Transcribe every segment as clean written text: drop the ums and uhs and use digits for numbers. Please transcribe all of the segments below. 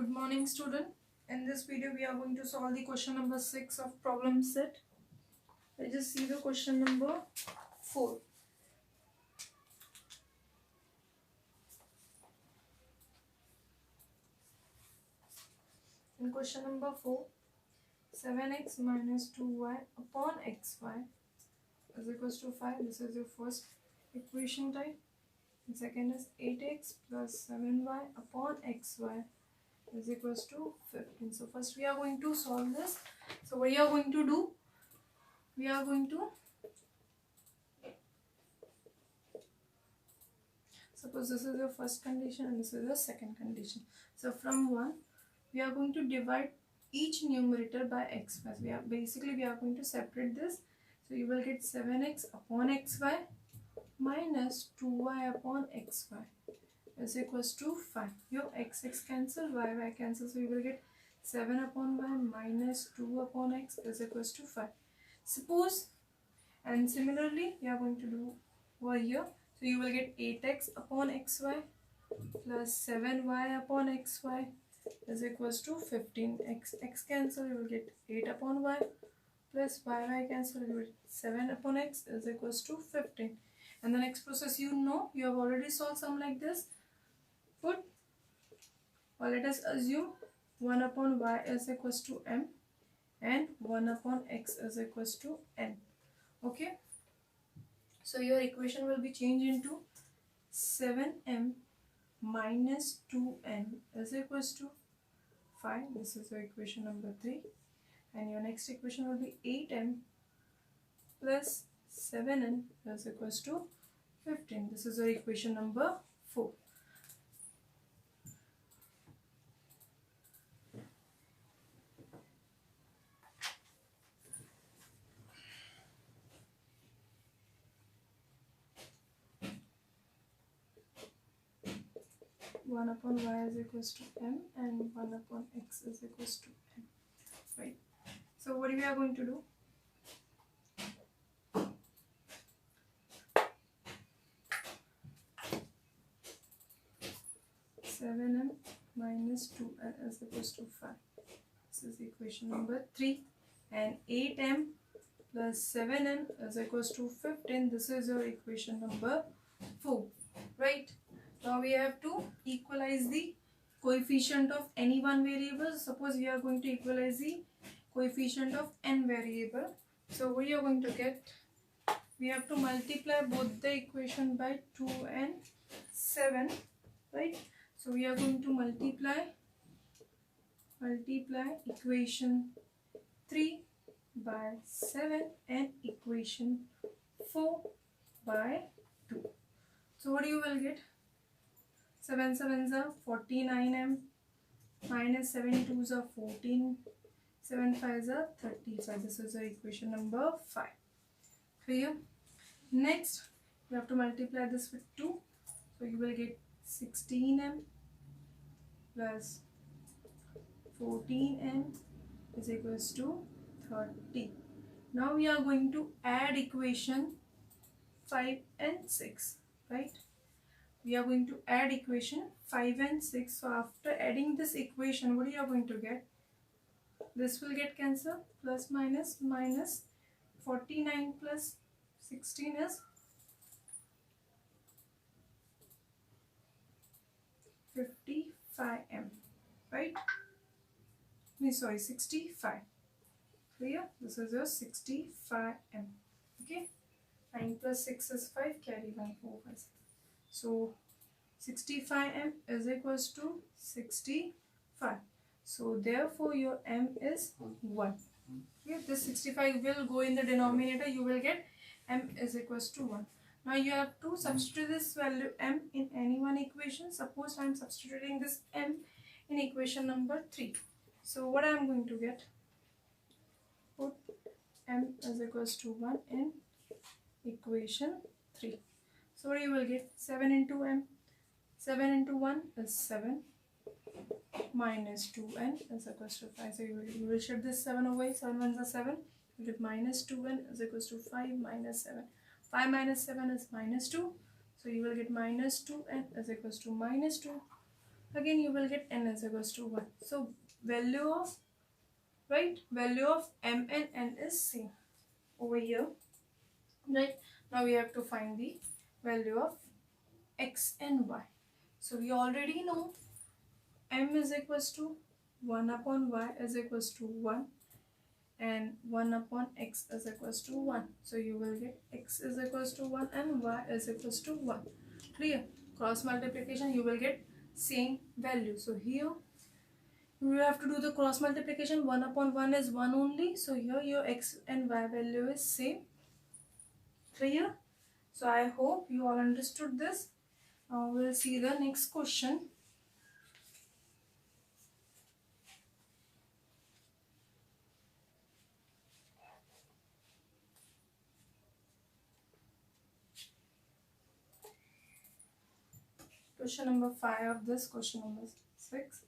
Good morning, student. In this video, we are going to solve the question number 6 of problem set. Let's just see the question number 4. In question number 4, 7x minus 2y upon xy is equals to 5. This is your first equation type. And second is 8x plus 7y upon xy is equals to 15. So first we are going to solve this. So what we are going to do? We are going to, suppose this is your first condition and this is your second condition. So from 1, we are going to divide each numerator by x. We are going to separate this. So you will get 7x upon xy minus 2y upon xy is equals to 5. Your x cancel, y cancel. So you will get 7 upon y minus 2 upon x is equals to 5. Suppose, and similarly we are going to do over here. So you will get 8x upon xy plus 7y upon xy is equals to 15. X cancel, you will get 8 upon y plus y cancel, you will get 7 upon x is equals to 15. And the next process, you have already solved some like this. Put, or let us assume 1 upon y is equals to m and 1 upon x is equals to n. Okay. So your equation will be changed into 7m minus 2n is equals to 5. This is your equation number 3. And your next equation will be 8m plus 7n is equals to 15. This is your equation number 4. One upon y is equals to m and 1 upon x is equals to n. Right. So what we are going to do? (7m minus 2n is equals to 5). This is equation number 3. And 8m plus 7n is equals to 15. This is your equation number 4. Right. Now we have to equalize the coefficient of any one variable. Suppose we are going to equalize the coefficient of n variable. So what you are going to get? We have to multiply both the equation by 2 and 7. Right. So we are going to multiply equation 3 by 7 and equation 4 by 2. So what you will get? 7 sevens are 49m minus 7 twos are 14, 7 fives are 35. This is our equation number 5. Clear? Next, you have to multiply this with 2. So you will get 16m plus 14m is equals to 30. Now we are going to add equation 5 and 6. Right? We are going to add equation 5 and 6. So after adding this equation, what are you going to get? This will get cancelled. Plus minus minus 49 plus 16 is 55m. Right? Sorry, 65. Clear? This is your 65m. Okay? 9 plus 6 is 5. Carry 1, 4, 5, 6. So 65m is equals to 65. So therefore your m is 1. Okay, this 65 will go in the denominator. You will get m is equals to 1. Now you have to substitute this value m in any one equation. Suppose I am substituting this m in equation number 3. So what I am going to get? Put m is equals to 1 in equation 3. So you will get 7 into m. 7 into 1 is 7 minus 2n is equals to 5. So you will shift this 7 away. 7 ones are 7. You get minus 2n is equals to 5 minus 7. 5 minus 7 is minus 2. So you will get minus 2n is equals to minus 2. again you will get n is equals to 1. So value of, right, value of m and n is same over here, right? Now we have to find the value of x and y. So we already know m is equals to 1 upon y is equals to 1 and 1 upon x is equals to 1. So you will get x is equals to 1 and y is equals to 1. Clear? Cross multiplication, you will get same value. So here you have to do the cross multiplication. 1 upon 1 is 1 only. So here your x and y value is same. Clear? So I hope you all understood this. Now we'll see the next question. Question number 5 of this, question number 6.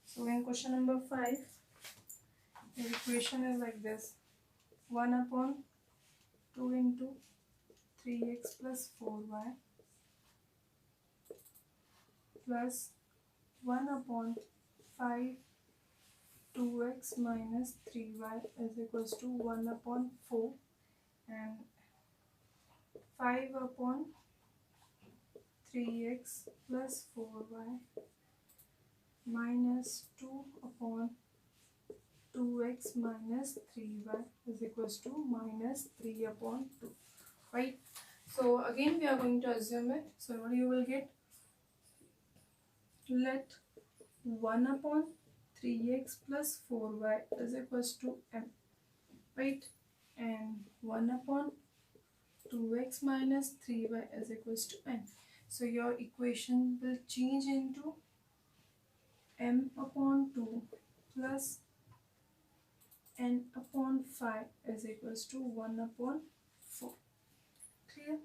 So in question number 5, the equation is like this. 1 upon 2 into 3x plus 4y plus 1 upon 5 2x minus 3y is equals to 1 upon 4 and 5 upon 3x plus 4y minus 2 upon 2x minus 3y is equals to minus 3 upon 2, right? So again we are going to assume it. So what you will get, let 1 upon 3x plus 4y is equals to m, right? And 1 upon 2x minus 3y is equals to n. So your equation will change into m upon 2 plus n upon 5 is equals to 1 upon 4. Clear?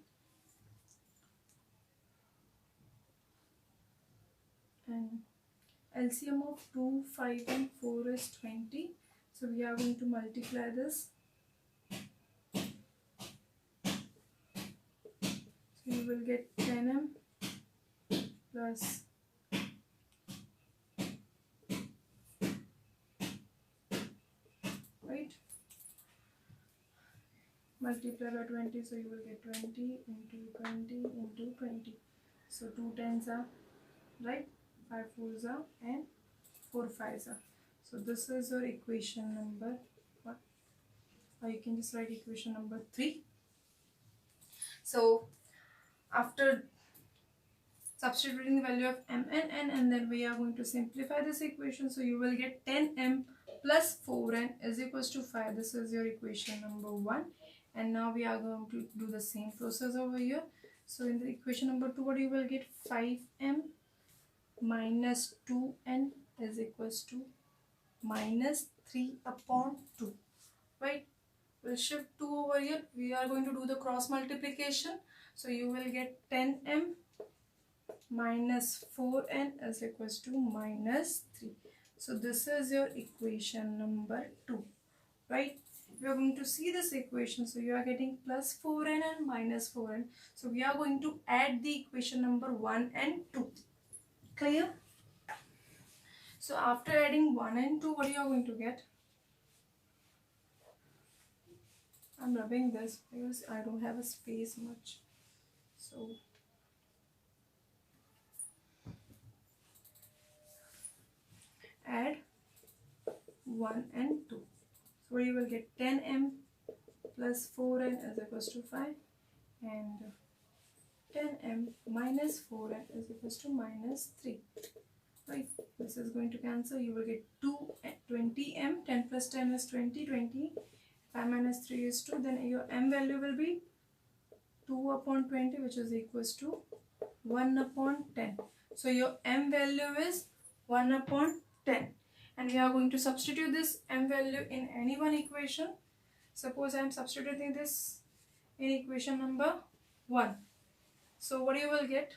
And LCM of 2, 5 and 4 is 20. So we are going to multiply this. So you will get 10m plus multiply by 20, so you will get 20 into 20 into 20. So 2 tens are, right, 5 fours are and 4 fives are. So this is your equation number 1, or you can just write equation number 3. So after substituting the value of m and n, and then we are going to simplify this equation. So you will get 10m plus 4n is equals to 5. This is your equation number 1. And now we are going to do the same process over here. So in the equation number 2, what you will get, 5m minus 2n is equals to minus 3 upon 2, right? We'll shift 2 over here. We are going to do the cross multiplication. So you will get 10m minus 4n is equals to minus 3. So this is your equation number 2, right? We are going to see this equation. So you are getting plus 4n and minus 4n. So we are going to add the equation number 1 and 2. Clear? So after adding 1 and 2, what you are going to get? I'm rubbing this because I don't have a space much. So add 1 and 2. So you will get 10m plus 4n is equals to 5 and 10m minus 4n is equals to minus 3. Right, this is going to cancel. You will get 20m, 10 plus 10 is 20, 20, 5 minus 3 is 2. Then your m value will be 2 upon 20, which is equals to 1 upon 10. So your m value is 1 upon 10. And we are going to substitute this m value in any one equation. Suppose I am substituting this in equation number 1. So what you will get?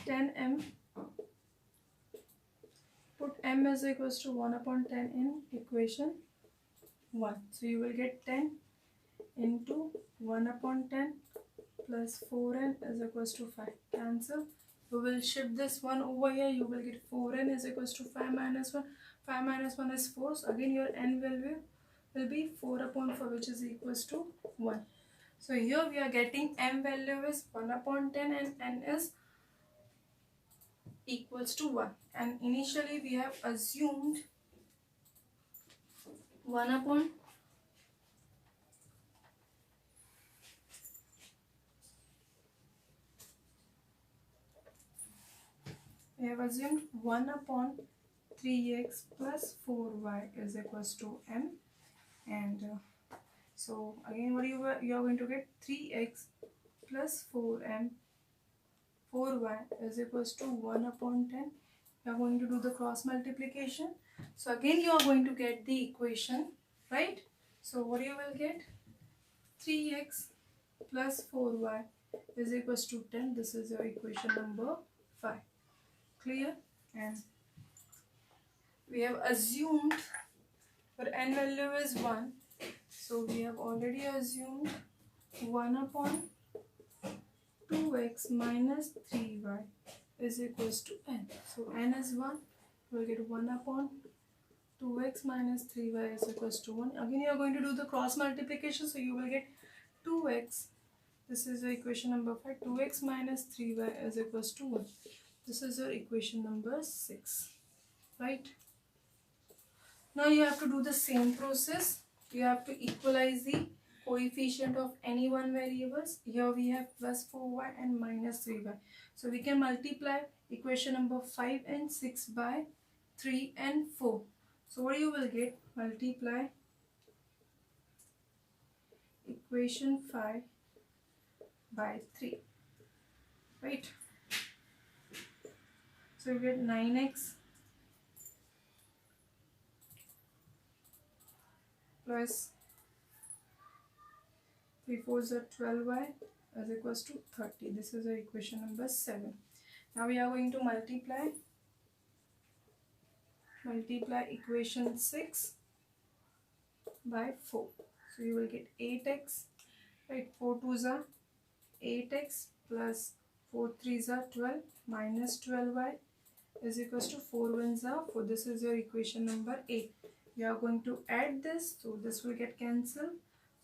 10m, put m is equals to 1 upon 10 in equation 1. So you will get 10 into 1 upon 10 plus 4n is equals to 5. Cancel. You will shift this 1 over here. You will get 4n is equals to 5 minus 1. 5 minus 1 is 4. So again your n value will be 4 upon 4, which is equals to 1. So here we are getting m value is 1 upon 10 and n is equals to 1. And initially we have assumed 1 upon we have assumed 1 upon 3x plus 4y is equals to m, and so again what you are going to get 3x plus 4y is equals to 1 upon 10. You are going to do the cross multiplication. So again you are going to get the equation, right? So what you will get, 3x plus 4y is equals to 10. This is your equation number 5. Clear? And we have assumed for n value is 1. So we have already assumed 1 upon 2x minus 3y is equals to n. So n is 1. We will get 1 upon 2x minus 3y is equals to 1. Again you are going to do the cross multiplication. So you will get 2x. This is the equation number 5. 2x minus 3y is equals to 1. This is your equation number 6. Right? Now you have to do the same process. You have to equalize the coefficient of any one variables. Here we have plus 4y and minus 3y. So we can multiply equation number 5 and 6 by 3 and 4. So what you will get? Multiply equation 5 by 3. Right? So you get 9x plus 3 4s are 12y is equals to 30. This is our equation number 7. Now we are going to multiply equation 6 by 4. So you will get 8x, right? 4 2s are 8x plus 4 3s are 12 minus 12y is equals to 4 1s are 4. This is your equation number 8. You are going to add this, so this will get cancelled.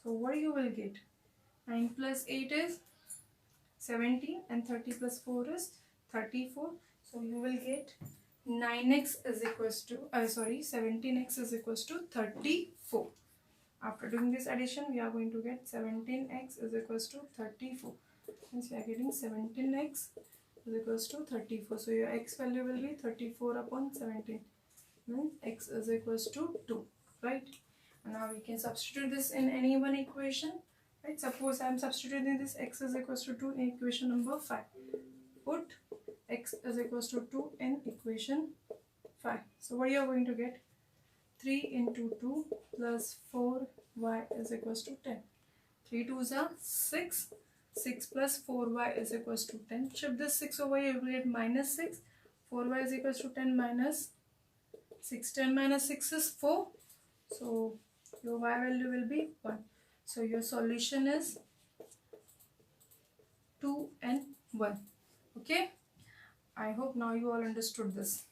So what you will get? 9 plus 8 is 17 and 30 plus 4 is 34. So you will get 9x is equals to 17x is equals to 34. After doing this addition, we are going to get 17x is equals to 34. Since we are getting 17x is equals to 34. So your x value will be 34 upon 17. Then x is equals to 2. Right? And now we can substitute this in any one equation. Right? Suppose I am substituting this x is equals to 2 in equation number 5. Put x is equals to 2 in equation 5. So what you are going to get? 3 into 2 plus 4y is equals to 10. 3 2s are 6. 6 plus 4y is equals to 10. Shift this 6 over here, you will get minus 6. 4y is equals to 10 minus 6. 10 minus 6 is 4. So your y value will be 1. So your solution is 2 and 1. Okay. I hope now you all understood this.